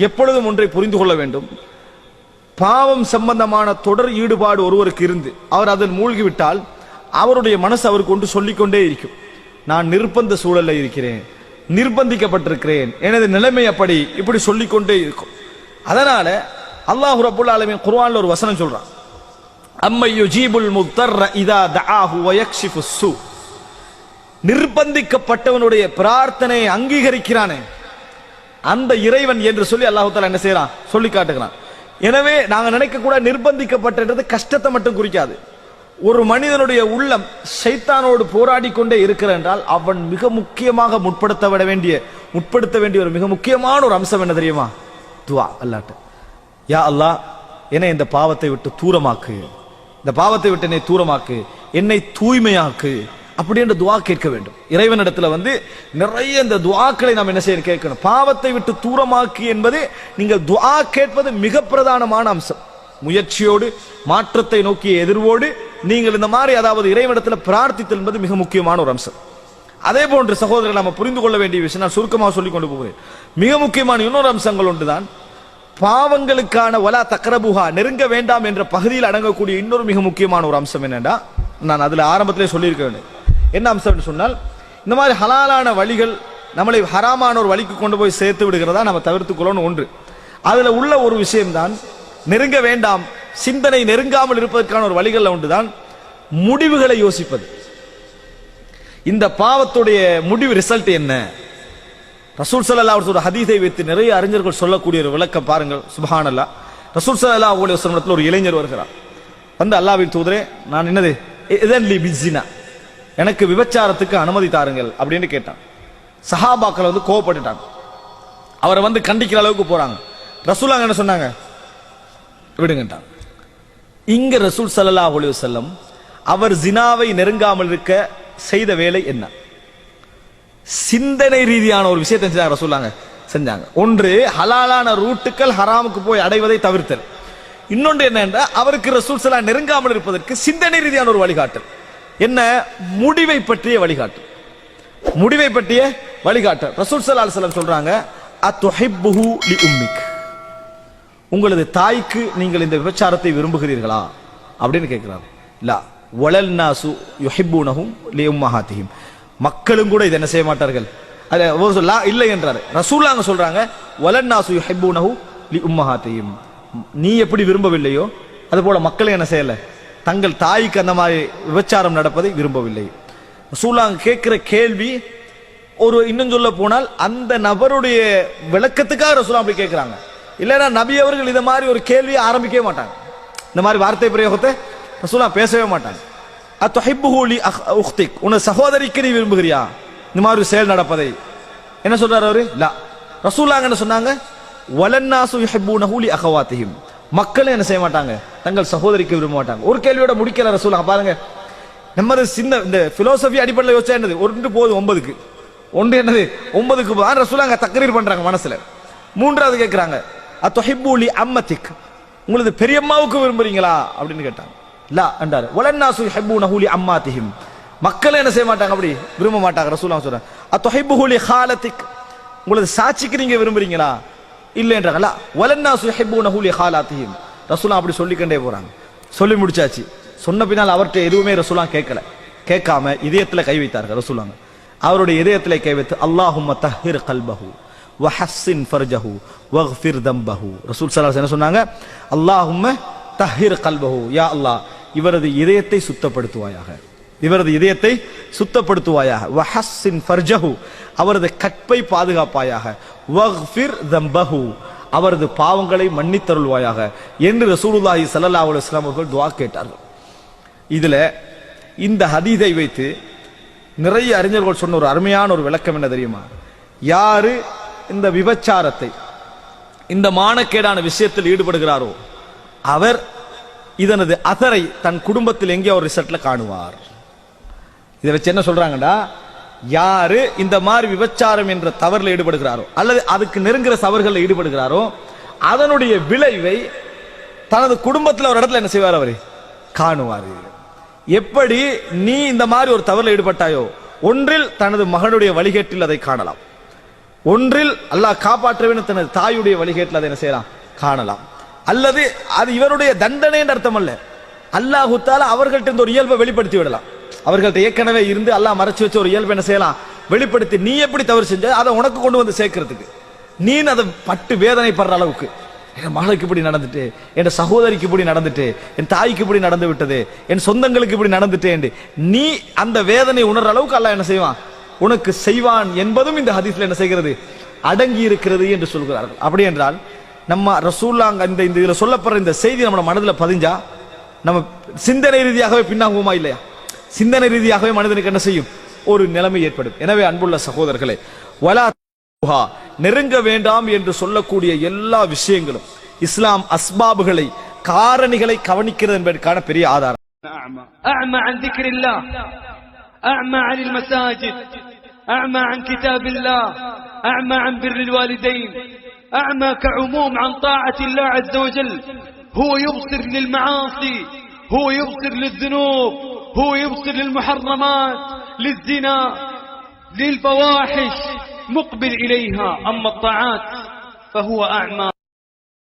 எப்பொழுதும் ஒன்றை புரிந்து கொள்ள வேண்டும். பாவம் சம்பந்தமான தொடர் ஈடுபாடு ஒருவருக்கு இருந்து அவர் அதில் மூழ்கிவிட்டால் அவருடைய மனசு அவருக்கு ஒன்று சொல்லிக்கொண்டே இருக்கும். நான் நிர்பந்த சூழல்ல இருக்கிறேன், நிர்பந்திக்கப்பட்டிருக்கிறேன், எனது நிலைமை அப்படி, இப்படி சொல்லிக்கொண்டே இருக்கும். அதனால அல்லாஹ் ரப்பல் ஆலமீன் குர்ஆன்ல ஒரு வசனம் சொல்றான், அம்மை யுஜீபுல் முத்தர்ர இதா தஆஹு வ யக்ஷிஃபு ஸூ. நிர்பந்திக்கப்பட்டவனுடைய பிரார்த்தனையை அங்கீகரிக்கிறானே அந்த இறைவன் என்று சொல்லி அல்லாஹ் தஆலா என்ன செய்றான், சொல்லி காட்டுகிறான். எனவே நாங்க நினைக்க கூட நிர்பந்திக்கப்பட்டது கஷ்டத்தை மட்டும் குறிக்காது. ஒரு மனிதனுடைய உள்ளம் ஷைத்தானோடு போராடி கொண்டே இருக்கிற என்றால் அவன் மிக முக்கியமாக முற்படுத்த வேண்டிய ஒரு மிக முக்கியமான ஒரு அம்சம் என்ன தெரியுமா? துஆ. அல்லாஹ்ட்ட யா அல்லாஹ் என்னை இந்த பாவத்தை விட்டு தூரமாக்கு, இந்த பாவத்தை விட்டு என்னை தூரமாக்கு, என்னை தூய்மையாக்கு அப்படி என்ற துஆ கேட்க வேண்டும். இறைவனிடத்துல நிறைய இந்த துஆக்களை நாம் என்ன செய்யணும், கேட்கணும். பாவத்தை விட்டு தூரமாக்கு என்பது நீங்கள் துஆ கேட்பது மிக பிரதானமான அம்சம். முயற்சியோடு மாற்றத்தை நோக்கிய எதிர்வோடு நீங்கள் இந்த மாதிரி அதாவது இறைவனிடத்துல பிரார்த்தித்தல் என்பது மிக முக்கியமான ஒரு அம்சம். அதே போன்று சகோதரர்கள் நம்ம புரிந்து கொள்ள வேண்டிய விஷயம் நான் சுருக்கமாக சொல்லிக் கொண்டு போகிறேன். மிக முக்கியமான இன்னொரு அம்சங்கள் ஒன்றுதான் பாவங்களுக்கான வலா தக்ரபுஹா, நெருங்க வேண்டாம் என்ற பகுதியில் அடங்கக்கூடிய இன்னொரு மிக முக்கியமான ஒரு அம்சம் என்னன்னா, நான் அதுல ஆரம்பத்திலே சொல்லியிருக்க வேண்டும். என்ன அம்சம் என்று சொன்னால், இந்த மாதிரி ஹலாலான வழிகள் நம்மளை ஹராமான ஒரு வழிக்கு கொண்டு போய் சேர்த்து விடுகிறதா நம்ம தவிர்த்துக் கொள்ளணும் ஒன்று. அதுல உள்ள ஒரு விஷயம்தான் நெருங்க வேண்டாம், சிந்தனை நெருங்காமல் இருப்பதற்கான ஒரு வழிகள் ஒன்றுதான் முடிவுகளை யோசிப்பது. இந்த பாவத்துடைய முடிவு ரிசல்ட் என்ன? ரசூல் ஸல்லல்லாஹு அலைஹி வஸல்லம் ஹதீஸை வைத்து நிறைய அறிஞர்கள் சொல்லக்கூடிய ஒரு விளக்கம் பாருங்கள். சுப்ஹானல்லாஹ். ரசூல் ஸல்லல்லாஹு அலைஹி வஸல்லம் ஒரு இளைஞர் வருகிறார். வந்து அல்லாஹ்வின் தூதரே, நான் என்னது இதன் லி பிஸ்ஸினா, எனக்கு விபச்சாரத்துக்கு அனுமதி தாருங்கள் அப்படின்னு கேட்டான். சஹாபாக்கள் கோவப்பட்டுட்டாங்க. அவரை கண்டிக்கிற அளவுக்கு போறாங்க. ரசூல் என்ன சொன்னாங்க, விடுங்கட்டான். இங்க ரசூல் ஸல்லல்லாஹு அலைஹி வஸல்லம் அவர் ஜினாவை நெருங்காமல் இருக்க செய்த வேலை என்ன? சிந்தனை ரீதியான ஒரு விஷயத்தை செஞ்சாங்க. ஒன்று ஹலாலான ரூட்டுக்கள் ஹராமுக்கு போய் அடைவதை தவிர்த்தல். இன்னொன்று என்ன, அவருக்கு ரசூல் ஸல்லல்லாஹு நெருங்காமல் இருப்பதற்கு சிந்தனை ரீதியான ஒரு வழிகாட்டல். என்ன? முடிவை பற்றிய வழிகாட்டு. முடிவை பற்றிய வழிகாட்டல். ரசூல் ஸல்லல்லாஹு அலைஹி வஸல்லம் சொல்றாங்க, அத்துஹிப்புஹு லி உம்மிக், உங்களது தாய்க்கு நீங்கள் இந்த விபச்சாரத்தை விரும்புகிறீர்களா அப்படின்னு கேட்கிறார். லா வலல் நாசு யுஹிப்புனஹும் லி உம்மஹாத்திஹிம், மக்களும் கூட இதை என்ன செய்ய மாட்டார்கள். இல்லை என்றார். ரசூலுல்லாஹ் சொல்றாங்க, வலன் நாசு யுஹிப்புனஹு லி உம்மஹாத்திஹிம், நீ எப்படி விரும்பவில்லையோ அதுபோல மக்களும் என்ன செய்யல, தங்கள் தாய்க்கு அந்த மாதிரி விபச்சாரம் நடப்பதை விரும்பவில்லை. ரசூலுல்லாஹ் கேட்கிற கேள்வி ஒரு இன்னும் சொல்ல போனால் அந்த நபருடைய விளக்கத்துக்காக ரசூலுல்லாஹ் அப்படி கேட்கிறாங்க. இல்லைன்னா நபி அவர்கள் இதை மாதிரி ஒரு கேள்வியை ஆரம்பிக்கவே மாட்டாங்க. இந்த மாதிரி வார்த்தை பிரயோகத்தை ரசூலுல்லாஹ் பேசவே மாட்டாங்க. அத்துஹிப்புஹு லி உக்திக், உன சகோதரிக்கு நீ விரும்புகிறியா இந்த மாதிரி செயல் நடப்பதை? என்ன சொல்றாரு அவரு? லா. ரசூலுல்லாஹ் என்ன சொன்னாங்க, வலன்னாசு யுஹிப்புனஹு லி அகவாத்திஹிம், மக்களும் என்ன செய்ய மாட்டாங்க, தங்கள் சகோதரிக்கு விரும்ப மாட்டாங்க. ஒரு கேள்வியோட முடிக்கல ரசூலுல்லாஹ். பாருங்க, நம்ம சின்ன இந்த பிலோசபி அடிப்படையில் யோசிச்சா என்னது, ஒன்று போது 9க்கு ஒன்று என்னது 9க்கு போது ரசூலுல்லாஹ் தக்ரீர் பண்றாங்க மனசுல. மூன்றாவது கேட்கிறாங்க, அத்துஹிப்பு லி அம்மத்திக், உங்களது பெரியம்மாவுக்கு விரும்புறீங்களா அப்படின்னு கேட்டாங்க. லா என்றார். வலன்னாசு யுஹிப்புனஹு லி அம்மாத்திஹிம், மக்கள் என்ன செய்ய மாட்டாங்க, அப்படி விரும்ப மாட்டாங்க. ரசூலுல்லாஹ் சொல்றாங்க, அத்துஹிப்புஹு லி ஹாலத்திக், உங்களது சாட்சிக்கு நீங்க விரும்புறீங்களா? இல்லை என்றாங்க. லா வலன்னாசு யுஹிப்புனஹு லி ஹாலாத்திஹிம். ரசூலுல்லாஹ் அப்படி சொல்லிக்கண்டே போறாங்க. சொல்லி முடிச்சாச்சு. சொன்ன பின்னால் அவர்கிட்ட எதுவுமே ரசூலுல்லாஹ் கேட்காம இதயத்துல கை வைத்தார்கள். ரசூலுல்லாஹ் அவருடைய இதயத்துல கை வைத்து, அல்லாஹும்ம தஹ்ஹிர் கல்பஹு வஹஸ்ஸின் ஃபர்ஜஹு வக்ஃபிர் தம்பஹு. ரசூல் ஸல்லல்லாஹு அலைஹி வஸல்லம் சொன்னாங்க, அல்லாஹும்ம தஹ்ஹிர் கல்பஹு, யா அல்லாஹ் இவரது இதயத்தை சுத்தப்படுத்துவாயாக, இவரது இதயத்தை சுத்தப்படுத்துவாயாக. வஹஸ்ஸின் ஃபர்ஜஹு, அவரது கற்பை பாதுகாப்பாயாக. வக்ஃபிர் தம்பஹு, அவரது பாவங்களை மன்னித்தருள்வாயாக என்று ரசூலுல்லாஹி ஸல்லல்லாஹு அலைஹி வஸல்லம் அவர்கள் துஆ கேட்டார்கள். இதுல இந்த ஹதீஸை வைத்து நிறைய அறிஞர்கள் சொன்ன ஒரு அருமையான ஒரு விளக்கம் என்ன தெரியுமா? யாரு இந்த விபச்சாரத்தை, இந்த மானக்கேடான விஷயத்தில் ஈடுபடுகிறாரோ அவர் இதனது அசரை தன் குடும்பத்தில் எங்கே ஒரு ரிசல்ட்ல காணுவார். இதை வச்சு என்ன சொல்றாங்கடா, யாரு இந்த மாதிரி விபச்சாரம் என்ற தவறில் ஈடுபடுகிறாரோ அல்லது அதுக்கு நெருங்குற தவறுகளில் ஈடுபடுகிறாரோ அதனுடைய விளைவை தனது குடும்பத்தில் ஒரு இடத்துல என்ன செய்வார், அவரு காணுவார். எப்படி நீ இந்த மாதிரி ஒரு தவறில் ஈடுபட்டாயோ, ஒன்றில் தனது மகனுடைய வழிகேட்டில் அதை காணலாம், ஒன்றில் அல்லாஹ் காப்பாற்ற வேண்டும் தனது தாயுடைய வழிகேட்டில் அதை என்ன செய்யலாம் காணலாம், அல்லது அது இவருடைய தண்டனை என்ற அர்த்தம் அல்ல, அல்லாஹ் தாலா அவர்கள்ட்ட ஒரு இயல்பை வெளிப்படுத்தி விடலாம். அவர்கள்ட்ட ஏற்கனவே இருந்து அல்லாஹ் மறைச்சு வச்ச ஒரு இயல்பை என்ன செய்யலாம் வெளிப்படுத்தி, நீ எப்படி தவறு செஞ்ச அதை உனக்கு கொண்டு வந்து சேர்க்கிறதுக்கு, நீ அதை பட்டு வேதனைப்படுற அளவுக்கு, என் மகளுக்கு இப்படி நடந்துட்டு, என் சகோதரிக்கு இப்படி நடந்துட்டு, என் தாய்க்கு இப்படி நடந்து விட்டது, என் சொந்தங்களுக்கு இப்படி நடந்துட்டேன், நீ அந்த வேதனை உணர்ற அளவுக்கு அல்லாஹ் என்ன செய்வான் உனக்கு செய்வான் என்பதும் இந்த ஹதீஸ்ல என்ன செய்கிறது அடங்கி இருக்கிறது என்று சொல்கிறார்கள். அப்படி என்றால் நம்ம ரசூலுல்லாஹ் இந்த இதுல சொல்லப்படுற இந்த செய்தி நம்ம மனதில் பதிஞ்சா நம்ம சிந்தனை ரீதியாகவே பின்னாகுமா இல்லையா? சிந்தனை ரீதியாகவே மனிதனுக்கு என்ன செய்யும் ஒரு நிலைமை ஏற்படும். எனவே அன்புள்ள சகோதரர்களே, வலா நெருங்க வேண்டாம் என்று சொல்லக்கூடிய எல்லா விஷயங்களும் இஸ்லாம் அஸ்பாபுகளை காரணிகளை கவனிக்கிறது என்பதற்கான பெரிய ஆதாரம். أعمى عن ذكر الله، أعمى عن المساجد، أعمى عن كتاب الله، أعمى عن بر الوالدين، أعمى كعموم عن طاعة الله عز وجل. هو يبصر للمعاصي، هو يبصر للذنوب، هو يبصر للمحرمات، للزنا، للفواحش، مقبل إليها. أما الطاعات فهو أعمى.